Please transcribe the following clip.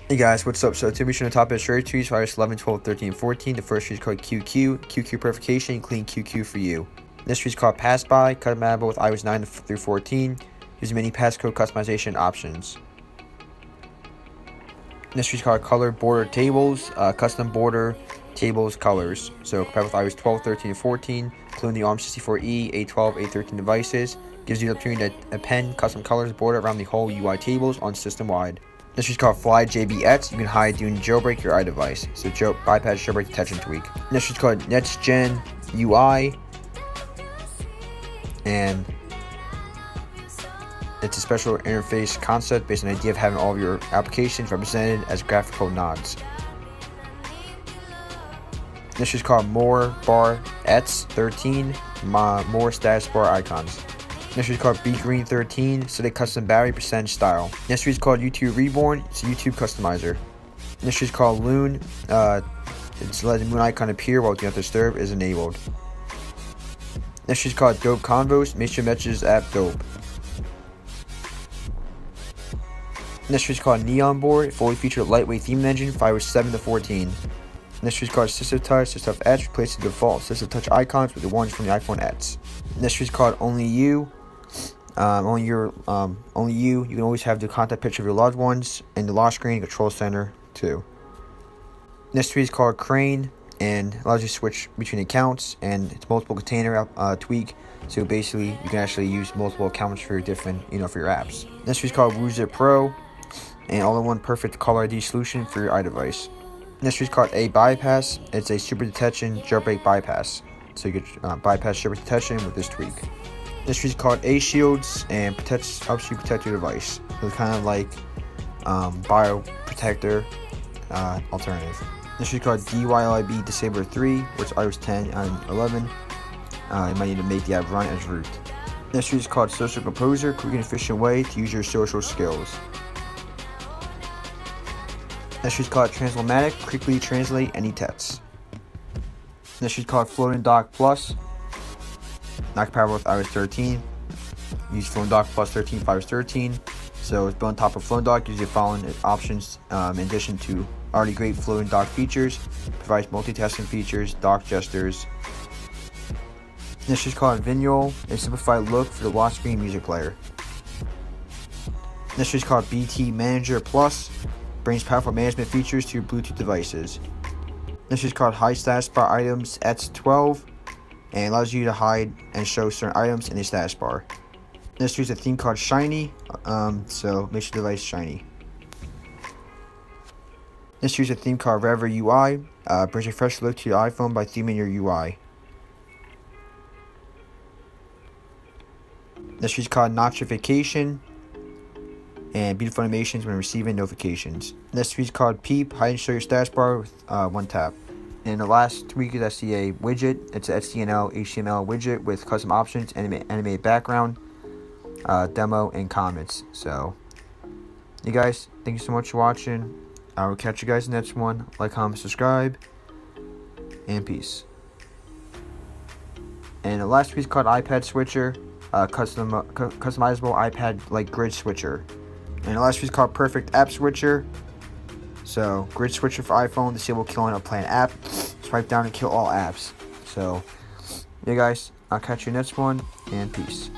Hey guys, what's up? So today we're showing the top of straight trees for iOS 11, 12, 13, and 14. The first tree is called QQ, QQ Purification, Clean QQ for you. This tree is called Pass By, compatible with iOS 9 through 14, using many passcode customization options. This tree is called Color Border Tables, custom border tables colors. So compatible with iOS 12, 13, and 14, including the ARM64E, A12, A13 devices. Gives you the opportunity to append custom colors border around the whole UI tables on system-wide. This is called Fly JBX. You can hide doing jailbreak your iDevice. So bypass jailbreak detection tweak. This is called Nexgen Ui, and it's a special interface concept based on the idea of having all of your applications represented as graphical nods. This is called More Bar Ets 13, more status bar icons. Next is called Green 13, set a custom battery percentage style. Next is called YouTube Reborn, it's a YouTube customizer. Next is called Loon, it's let the moon icon appear while Do Not Disturb is enabled. Next is called Dope Convos, make sure messages app dope. Next is called Neon Board, fully featured lightweight theme engine, iOS 7 to 14. Next is called System Touch, System Etch, replace the default System Touch icons with the ones from the iPhone X. Next is called Only You. Only you. You can always have the contact picture of your loved ones in the lock screen control center too. Next tree is called Checkra1n and allows you to switch between accounts, and it's multiple container tweak. So basically, you can actually use multiple accounts for your different, for your apps. Next tree is called Woozer Pro, and all-in-one perfect caller ID solution for your iDevice. Next tree is called A Bypass. It's a super detection jailbreak bypass. So you can bypass jailbreak detection with this tweak. This tree is called A Shields and helps you protect your device. So it's kind of like bio protector alternative. This tree is called DYLIB Disabler 3, which is iOS 10 and 11. You might need to make the app run as root. This tree is called Social Composer, quick and efficient way to use your social skills. This tree is called Translamatic, quickly translate any text. This tree is called Floating Dock Plus. Not compatible with iOS 13. Use Floating Dock Plus 13 for iOS 13. So it's built on top of Floating Dock. Use the following options in addition to already great Floating Dock features. Provides multitasking features, dock gestures. This is called Vinyl, a simplified look for the lock screen music player. This is called BT Manager Plus. Brings powerful management features to your Bluetooth devices. This is called Hide Status Bar Items X12. And allows you to hide and show certain items in the status bar. Next is a theme called Shiny, so make your device shiny. Next is a theme called Rever UI, brings a fresh look to your iPhone by theming your UI. Next is called Notification, and beautiful animations when receiving notifications. Next is called Peep, hide and show your status bar with one tap. And the last tweak is I see a widget. It's an HTML widget with custom options, animated background, demo, and comments. So, you guys, thank you so much for watching. I will catch you guys in the next one. Like, comment, subscribe, and peace. And the last tweak is called iPad Switcher, customizable iPad like grid switcher. And the last tweak is called Perfect App Switcher. So, grid switcher for iPhone, disable killing a planned app. Swipe down and kill all apps. So, yeah guys, I'll catch you next one, and peace.